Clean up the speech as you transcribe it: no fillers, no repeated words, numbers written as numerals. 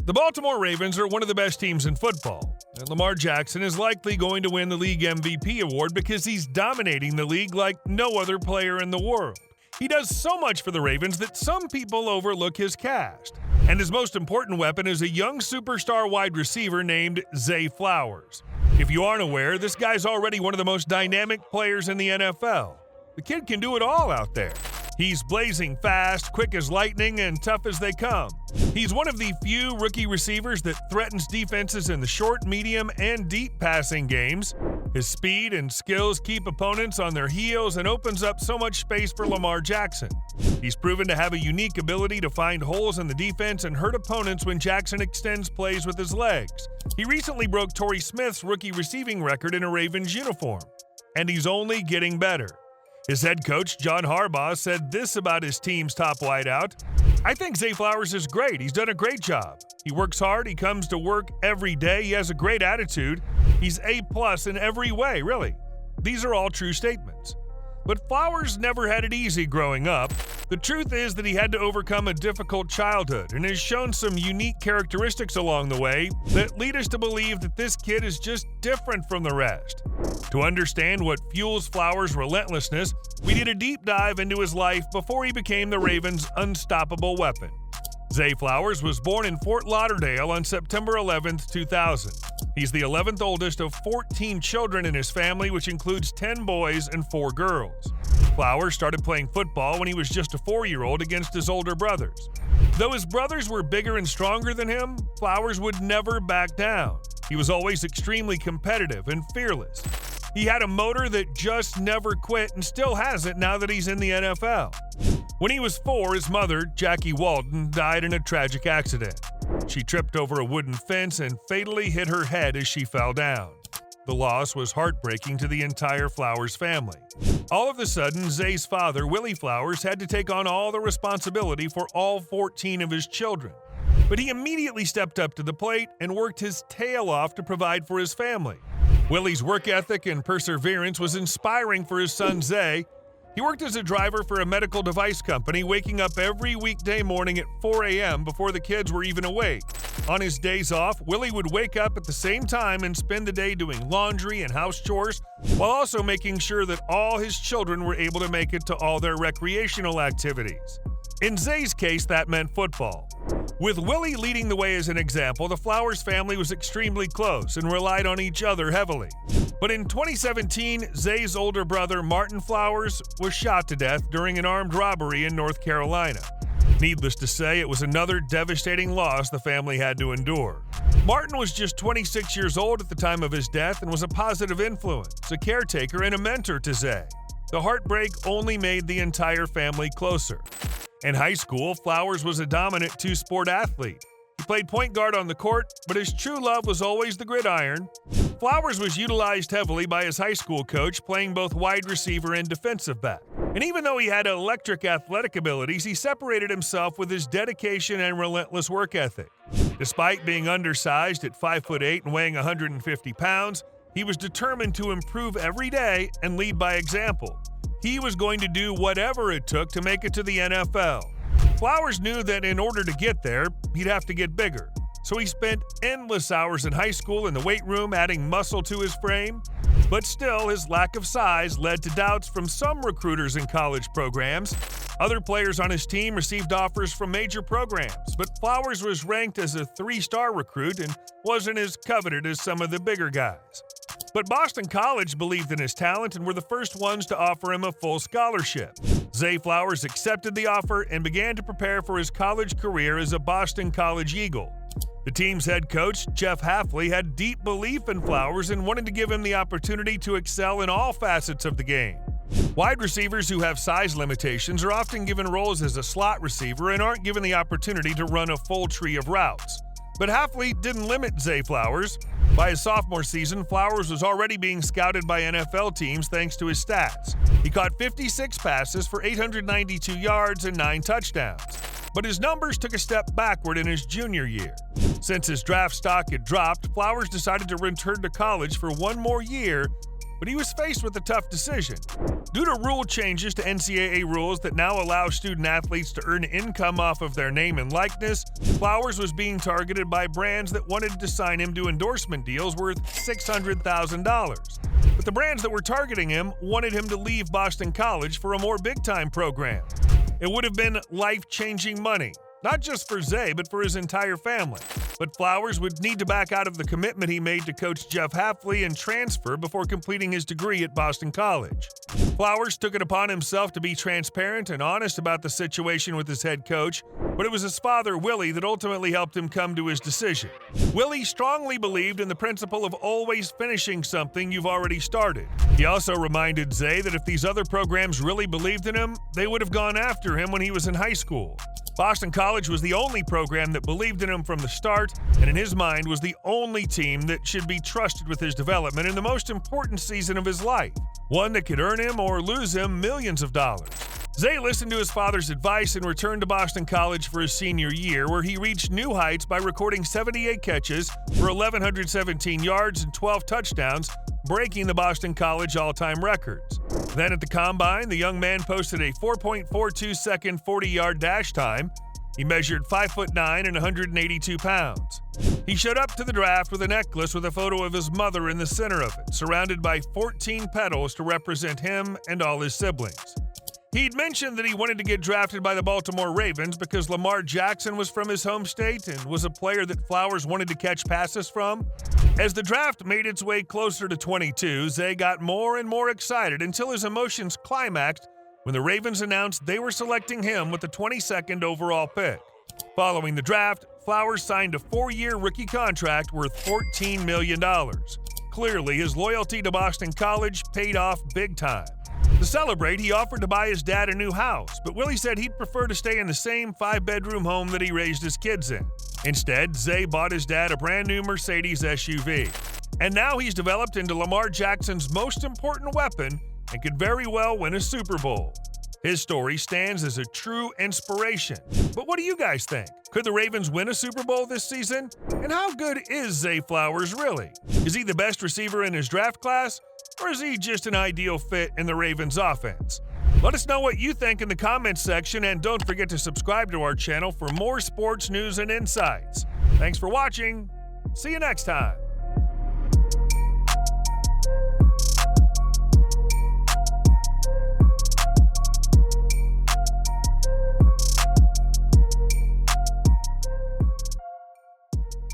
The Baltimore Ravens are one of the best teams in football, and Lamar Jackson is likely going to win the league MVP award because he's dominating the league like no other player in the world. He does so much for the Ravens that some people overlook his cast, and his most important weapon is a young superstar wide receiver named Zay Flowers. If you aren't aware, this guy's already one of the most dynamic players in the NFL. The kid can do it all out there. He's blazing fast, quick as lightning, and tough as they come. He's one of the few rookie receivers that threatens defenses in the short, medium, and deep passing games. His speed and skills keep opponents on their heels and opens up so much space for Lamar Jackson. He's proven to have a unique ability to find holes in the defense and hurt opponents when Jackson extends plays with his legs. He recently broke Torrey Smith's rookie receiving record in a Ravens uniform, and he's only getting better. His head coach, John Harbaugh, said this about his team's top wideout: "I think Zay Flowers is great. He's done a great job. He works hard. He comes to work every day. He has a great attitude. He's A+ in every way, really." These are all true statements. But Flowers never had it easy growing up. The truth is that he had to overcome a difficult childhood and has shown some unique characteristics along the way that lead us to believe that this kid is just different from the rest. To understand what fuels Flowers' relentlessness, we did a deep dive into his life before he became the Ravens' unstoppable weapon. Zay Flowers was born in Fort Lauderdale on September 11, 2000. He's the 11th oldest of 14 children in his family, which includes 10 boys and 4 girls. Flowers started playing football when he was just a 4-year-old against his older brothers. Though his brothers were bigger and stronger than him, Flowers would never back down. He was always extremely competitive and fearless. He had a motor that just never quit and still hasn't now that he's in the NFL. When he was 4, his mother, Jackie Walden, died in a tragic accident. She tripped over a wooden fence and fatally hit her head as she fell down. The loss was heartbreaking to the entire Flowers family. All of a sudden, Zay's father, Willie Flowers, had to take on all the responsibility for all 14 of his children. But he immediately stepped up to the plate and worked his tail off to provide for his family. Willie's work ethic and perseverance was inspiring for his son Zay. He worked as a driver for a medical device company, waking up every weekday morning at 4 a.m. before the kids were even awake. On his days off, Willie would wake up at the same time and spend the day doing laundry and house chores, while also making sure that all his children were able to make it to all their recreational activities. In Zay's case, that meant football. With Willie leading the way as an example, the Flowers family was extremely close and relied on each other heavily. But in 2017, Zay's older brother, Martin Flowers, was shot to death during an armed robbery in North Carolina. Needless to say, it was another devastating loss the family had to endure. Martin was just 26 years old at the time of his death and was a positive influence, a caretaker, and a mentor to Zay. The heartbreak only made the entire family closer. In high school, Flowers was a dominant 2-sport athlete. He played point guard on the court, but his true love was always the gridiron. Flowers was utilized heavily by his high school coach, playing both wide receiver and defensive back. And even though he had electric athletic abilities, he separated himself with his dedication and relentless work ethic. Despite being undersized at 5'8" and weighing 150 pounds, he was determined to improve every day and lead by example. He was going to do whatever it took to make it to the NFL. Flowers knew that in order to get there, he'd have to get bigger. So he spent endless hours in high school in the weight room adding muscle to his frame. But still, his lack of size led to doubts from some recruiters in college programs. Other players on his team received offers from major programs, but Flowers was ranked as a 3-star recruit and wasn't as coveted as some of the bigger guys. But Boston College believed in his talent and were the first ones to offer him a full scholarship. Zay Flowers accepted the offer and began to prepare for his college career as a Boston College Eagle. The team's head coach, Jeff Hafley, had deep belief in Flowers and wanted to give him the opportunity to excel in all facets of the game. Wide receivers who have size limitations are often given roles as a slot receiver and aren't given the opportunity to run a full tree of routes. But Hafley didn't limit Zay Flowers. By his sophomore season, Flowers was already being scouted by NFL teams thanks to his stats. He caught 56 passes for 892 yards and 9 touchdowns. But his numbers took a step backward in his junior year. Since his draft stock had dropped, Flowers decided to return to college for one more year, but he was faced with a tough decision. Due to rule changes to NCAA rules that now allow student-athletes to earn income off of their name and likeness, Flowers was being targeted by brands that wanted to sign him to endorsement deals worth $600,000. But the brands that were targeting him wanted him to leave Boston College for a more big-time program. It would have been life-changing money, not just for Zay, but for his entire family. But Flowers would need to back out of the commitment he made to Coach Jeff Hafley and transfer before completing his degree at Boston College. Flowers took it upon himself to be transparent and honest about the situation with his head coach, but it was his father, Willie, that ultimately helped him come to his decision. Willie strongly believed in the principle of always finishing something you've already started. He also reminded Zay that if these other programs really believed in him, they would have gone after him when he was in high school. Boston College was the only program that believed in him from the start, and in his mind was the only team that should be trusted with his development in the most important season of his life, one that could earn him or lose him millions of dollars. Zay listened to his father's advice and returned to Boston College for his senior year, where he reached new heights by recording 78 catches for 1,117 yards and 12 touchdowns, breaking the Boston College all-time records. Then at the Combine, the young man posted a 4.42-second 40-yard dash time. He measured 5'9" and 182 pounds. He showed up to the draft with a necklace with a photo of his mother in the center of it, surrounded by 14 petals to represent him and all his siblings. He'd mentioned that he wanted to get drafted by the Baltimore Ravens because Lamar Jackson was from his home state and was a player that Flowers wanted to catch passes from. As the draft made its way closer to 22, Zay got more and more excited until his emotions climaxed when the Ravens announced they were selecting him with the 22nd overall pick. Following the draft, Flowers signed a 4-year rookie contract worth $14 million. Clearly, his loyalty to Boston College paid off big time. To celebrate, he offered to buy his dad a new house, but Willie said he'd prefer to stay in the same 5-bedroom home that he raised his kids in. Instead, Zay bought his dad a brand new Mercedes SUV. And now he's developed into Lamar Jackson's most important weapon and could very well win a Super Bowl. His story stands as a true inspiration. But what do you guys think? Could the Ravens win a Super Bowl this season? And how good is Zay Flowers really? Is he the best receiver in his draft class? Or is he just an ideal fit in the Ravens offense? Let us know what you think in the comments section, and don't forget to subscribe to our channel for more sports news and insights. Thanks for watching. See you next time.